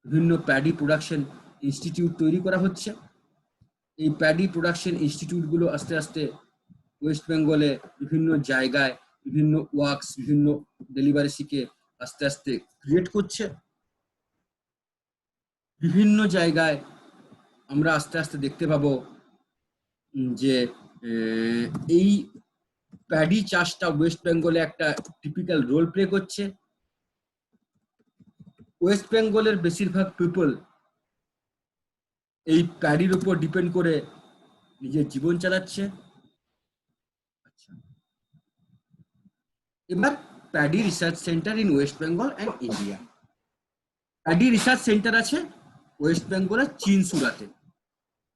বিভিন্ন paddy production institute তৈরি করা হচ্ছে। এই প্যাডি প্রোডাকশন ইনস্টিটিউটগুলো আস্তে আস্তে ওয়েস্ট বেঙ্গলে বিভিন্ন জায়গায় বিভিন্ন ওয়ার্কস, বিভিন্ন ডেলিভারিসিকে আস্তে আস্তে ক্রিয়েট করছে। বিভিন্ন জায়গায় আমরা আস্তে আস্তে দেখতে পাবো যে এই প্যাডি চাষটা ওয়েস্ট বেঙ্গলে একটা টিপিক্যাল রোল প্লে করছে। ওয়েস্ট বেঙ্গলের বেশিরভাগ পিপল এই প্যাডির উপর ডিপেন্ড করে নিজের জীবন চালাচ্ছে। আচ্ছা, এবার paddy research centre in West Bengal and India. Paddy research centre আছে ওয়েস্ট বেঙ্গলের চিনসুরাতে।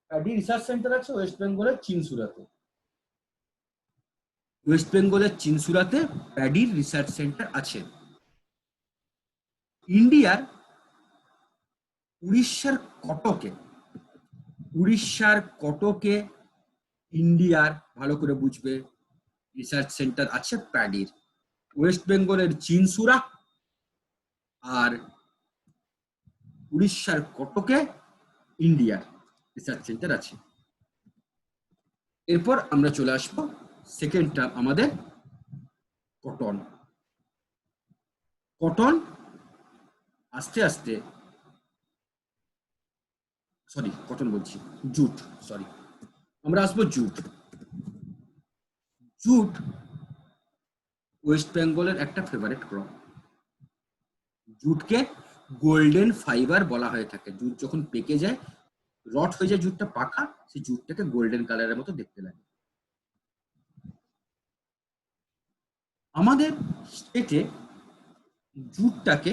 প্যাডি রিসার্চ সেন্টার আছে ওয়েস্ট বেঙ্গলের চিনসুরাতে। ওয়েস্ট বেঙ্গলের চিনসুরাতে প্যাডির রিসার্চ সেন্টার আছে। ইন্ডিয়ার উড়িষ্যার কটকে ইন্ডিয়ার, ভালো করে বুঝবে, রিসার্চ সেন্টার আছে প্যাডির। ওয়েস্ট বেঙ্গলের চিনসুরা আর উড়িষ্যার কটকে ইন্ডিয়ার রিসার্চ সেন্টার আছে। এরপর আমরা চলে আসবো সেকেন্ড টার্ম আমাদের কটন। কটন আস্তে আস্তে জুট, আমরা আসবো জুট। জুট ওয়েস্ট বেঙ্গলের একটা ফেভারিট ক্রপ। জুটকে গোল্ডেন ফাইবার বলা হয়ে থাকে। জুট যখন পেকে যায়, রট হয়ে যায় জুটটা পাকা, সেই জুটটাকে গোল্ডেন কালারের মতো দেখতে লাগে। আমাদের স্টেটে জুটটাকে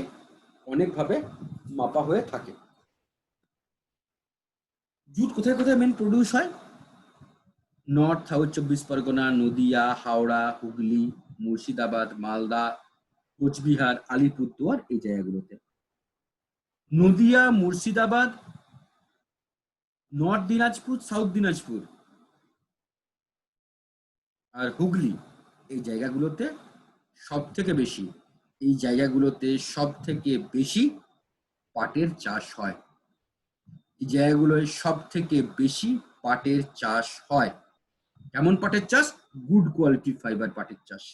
অনেকভাবে মাপা হয়ে থাকে। জুট কোথায় কোথায় মেন প্রডিউস হয়? নর্থ সাউথ 24 পরগনা, নদিয়া, হাওড়া, হুগলি, মুর্শিদাবাদ, মালদা, কোচবিহার, আলিপুরদুয়ার, এই জায়গাগুলোতে। নদিয়া, মুর্শিদাবাদ, নর্থ দিনাজপুর, সাউথ দিনাজপুর আর হুগলি, এই জায়গাগুলোতে সব থেকে বেশি পাটের চাষ হয়। এই জায়গাগুলোয় সব থেকে বেশি পাটের চাষ হয়। কেমন পাটের চাষ? গুড কোয়ালিটি ফাইবার পাটের চাষ।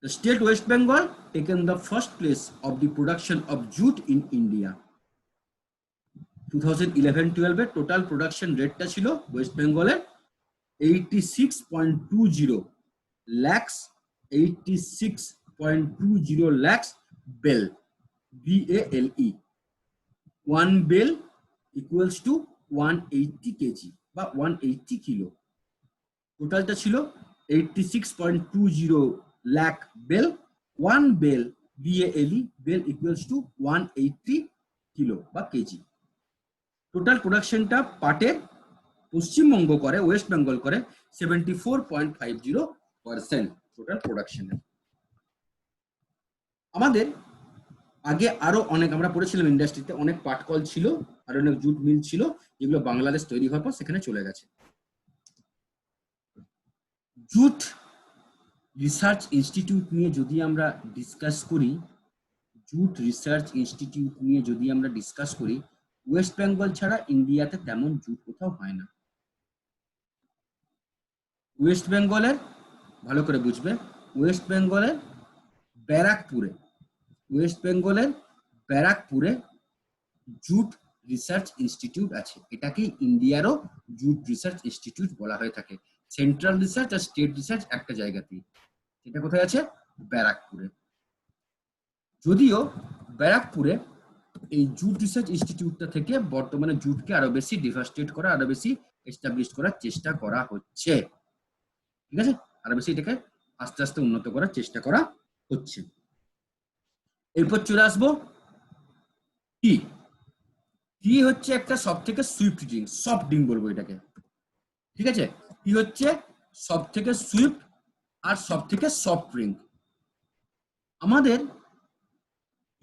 The state West Bengal taken the first place of the production of jute in India. 2011-12 এর টোটাল প্রোডাকশন রেটটা ছিল ওয়েস্ট বেঙ্গলের 86.20 lakhs, 86.20 lakhs bale, BALE। 1 bale equals to 180 KG বা 180 কিলো। টোটালটা ছিল 86.20 lakh bale. 1 bale, BALE, bale equals to 180 kilo বা KG. Total প্রোডাকশনটা পাটের পশ্চিমবঙ্গ করে, ওয়েস্ট বেঙ্গল করে 74.50% টোটাল প্রোডাকশনের। আমাদের আগে আরো অনেক, আমরা পড়েছিলাম ইন্ডাস্ট্রিতে অনেক পাটকল ছিল আর অনেক জুট মিল ছিল, যেগুলো বাংলাদেশ তৈরি হওয়ার পর সেখানে চলে গেছে। জুট রিসার্চ ইনস্টিটিউট নিয়ে যদি আমরা ডিসকাস করি, ওয়েস্ট বেঙ্গল ছাড়া ইন্ডিয়াতে তেমন জুট কোথাও হয় না। ওয়েস্ট বেঙ্গলের, ভালো করে বুঝবে, ওয়েস্ট বেঙ্গলের ব্যারাকপুরে জুট রিসার্চ ইনস্টিটিউট আছে। এটাকে ইন্ডিয়ারও জুট রিসার্চ ইনস্টিটিউট বলা হয়ে থাকে। সেন্ট্রাল রিসার্চ আর স্টেট রিসার্চ একটা জায়গাতেই। এটা কোথায় আছে? ব্যারাকপুরে। যদিও ব্যারাকপুরে এই জুট রিসার্চ ইনস্টিটিউটটা থেকে বর্তমানে জুটকে আরো বেশি ডিভাস্টেট করা, আরো বেশি এস্টাবলিশ করার চেষ্টা করা হচ্ছে। ঠিক আছে, আরো বেশি এটাকে আস্তে আস্তে উন্নত করার চেষ্টা করা হচ্ছে। এরপর চলে আসবো টি হচ্ছে একটা সব থেকে সুইফট ড্রিঙ্ক, সফট ড্রিঙ্ক বলবো এটাকে। ঠিক আছে, টি হচ্ছে সব থেকে সুইফট আর সব থেকে সফট ড্রিঙ্ক। আমাদের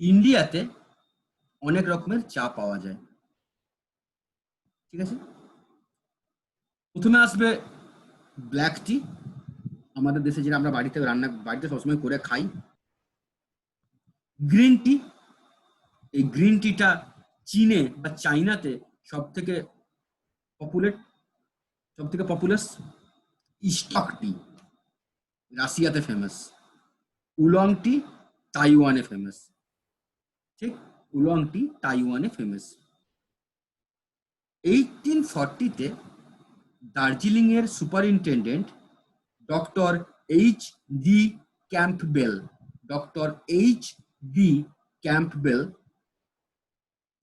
ইন্ডিয়াতে অনেক রকমের চা পাওয়া যায়। ঠিক আছে, প্রথমে আসবে ব্ল্যাক টি, আমাদের দেশে যেটা আমরা বাড়িতে সবসময় করে খাই। গ্রিন টি, এই গ্রিন টিটা চীনে বা চাইনাতে সব থেকে পপুলাস। স্টক টি রাশিয়াতে ফেমাস। উলং টি তাইওয়ানে ফেমাস। ঠিক, উলং টি তাইওয়ানে ফেমাস। 1840-তে দার্জিলিং এর superintendent doctor H D Campbell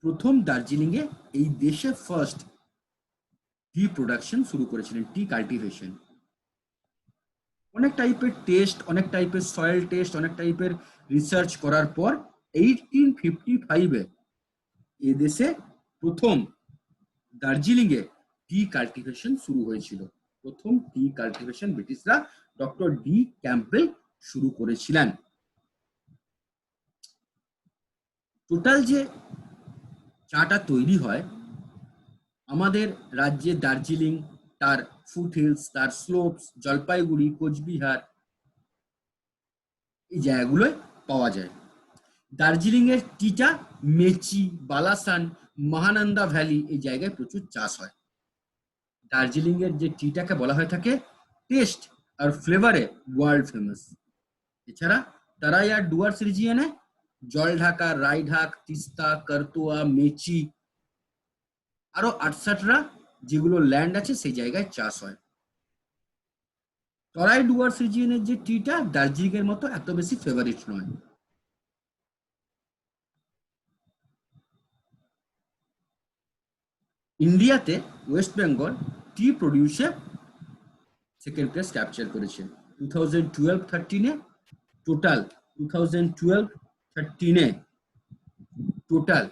প্রথম দার্জিলিং এ এই দেশে ফার্স্ট টি প্রোডাকশন শুরু করেছিলেন, টি কাল্টিভেশন। অনেক টাইপের টেস্ট, অনেক টাইপের সয়েল টেস্ট, অনেক টাইপের রিসার্চ করার পর 1855-এ এদেশে প্রথম দার্জিলিং এ টি কাল্টিভেশন শুরু হয়েছিল। প্রথম টি কাল্টিভেশন ব্রিটিশরা ডক্টর ডি ক্যাম্পবেল শুরু করেছিলেন। টোটাল যে চাটা তৈরি হয় আমাদের রাজ্যে দার্জিলিং, তার ফুট হিলস, তার স্লোপস, জলপাইগুড়ি, কোচবিহার, এই জায়গাগুলোয় পাওয়া যায়। দার্জিলিং এর টিটা মেচি, বালাসান, মহানন্দা ভ্যালি এই জায়গায় প্রচুর চাষ হয়। দার্জিলিং এর যে টিটাকে বলা হয়ে থাকে টেস্ট আর ফ্লেভারে ওয়ার্ল্ড ফেমাস। এছাড়া তারাই আর ডুয়ার্স রিজিয়নে জলঢাকা, রায়ঢাক, তিস্তা, করতোয়া, মেচি আরো 68টা যেগুলো ল্যান্ড আছে সেই জায়গায় চাষ হয়। তরাই ডুয়ার্স রিজিয়নের যে টিটা দার্জিলিং এর মতো এত বেশি ফেভারিট নয়। ইন্ডিয়াতে ওয়েস্ট বেঙ্গল টি প্রডিউসে সেকেন্ড প্লেস ক্যাপচার করেছে 2012-13-এ। টোটাল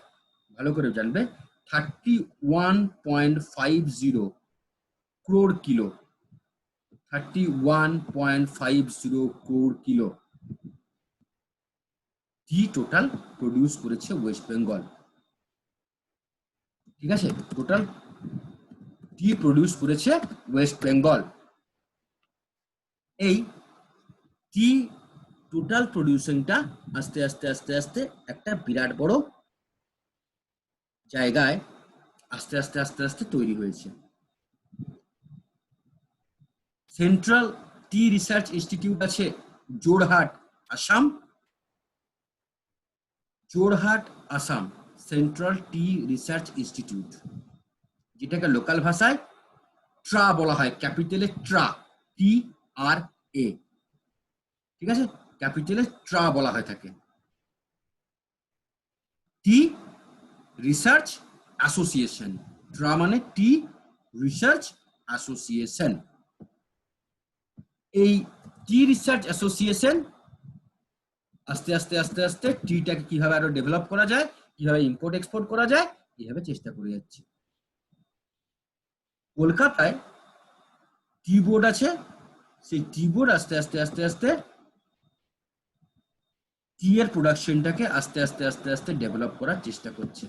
ভালো করে জানবে 31.50 crore কিলো, 31.50 crore কিলো টি টোটাল প্রডিউস করেছে ওয়েস্ট বেঙ্গল। ঠিক আছে, টোটাল টি প্রডিউস করেছে ওয়েস্ট বেঙ্গল। এই টি টোটাল প্রডিউসিংটা আস্তে আস্তে আস্তে আস্তে একটা বিরাট বড় জায়গায় আস্তে আস্তে আস্তে আস্তে তৈরি হয়েছে। সেন্ট্রাল টি রিসার্চ ইনস্টিটিউট আছে জোরহাট, আসাম। সেন্ট্রাল টি রিসার্চ ইনস্টিটিউট, যেটাকে লোকাল ভাষায় ট্রা বলা হয়, ক্যাপিটালে ট্রা, TRA। ঠিক আছে, ক্যাপিটালে ট্রা বলা হয়ে থাকে। টি রিসার্চ অ্যাসোসিয়েশন, ট্রা মানে টি রিসার্চ অ্যাসোসিয়েশন। এই টি রিসার্চ অ্যাসোসিয়েশন আস্তে আস্তে আস্তে আস্তে টিটাকে কিভাবে আরো ডেভেলপ করা যায়, কিভাবে ইম্পোর্ট এক্সপোর্ট করা যায়, এইভাবে চেষ্টা করে যাচ্ছে। কলকাতায় টি বোর্ড আছে, সেই টি বোর্ড আস্তে আস্তে আস্তে আস্তে টি এর প্রোডাকশনটাকে আস্তে আস্তে আস্তে আস্তে ডেভেলপ করার চেষ্টা করছে।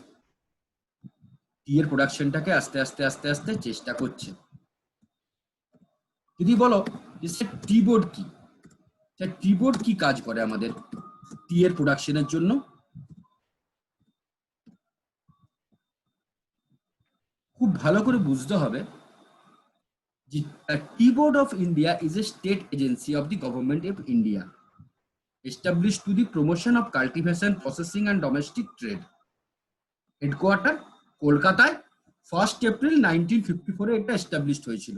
টি এর প্রোডাকশনটাকে আস্তে আস্তে আস্তে আস্তে চেষ্টা করছে। যদি বলো যে টি বোর্ড কি, টি বোর্ড কি কাজ করে আমাদের টি এর প্রোডাকশনের জন্য, খুব ভালো করে বুঝতে হবে যে tea board of India is a state agency of the government of India established to the promotion of cultivation, processing and domestic trade. Headquarter কলকাতায় 1 এপ্রিল 1954-এ এটা এস্টাবলিশড হয়েছিল।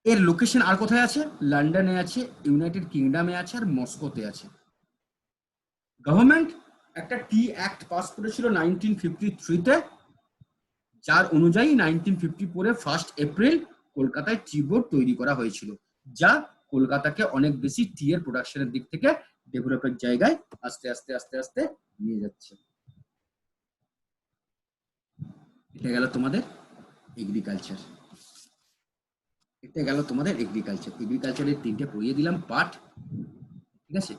এর লোকেশন আর কোথায় আছে? লন্ডনে আছে, ইউনাইটেড কিংডমে আছে, আর মস্কোতে আছে। গভর্নমেন্ট একটা টি অ্যাক্ট পাস করেছিল 1953-তে, যার অনুযায়ী 1954-এ 1 এপ্রিল কলকাতায় টি বোর্ড তৈরি করা হয়েছিল, যা কলকাতাকে অনেক বেশি টি এর প্রোডাকশনের দিক থেকে ডেভেলপের জায়গায় আস্তে আস্তে আস্তে আস্তে নিয়ে যাচ্ছে। এটা গেল তোমাদের এগ্রিকালচার। এগ্রিকালচারের 3টে পড়িয়ে দিলাম পার্ট। ঠিক আছে,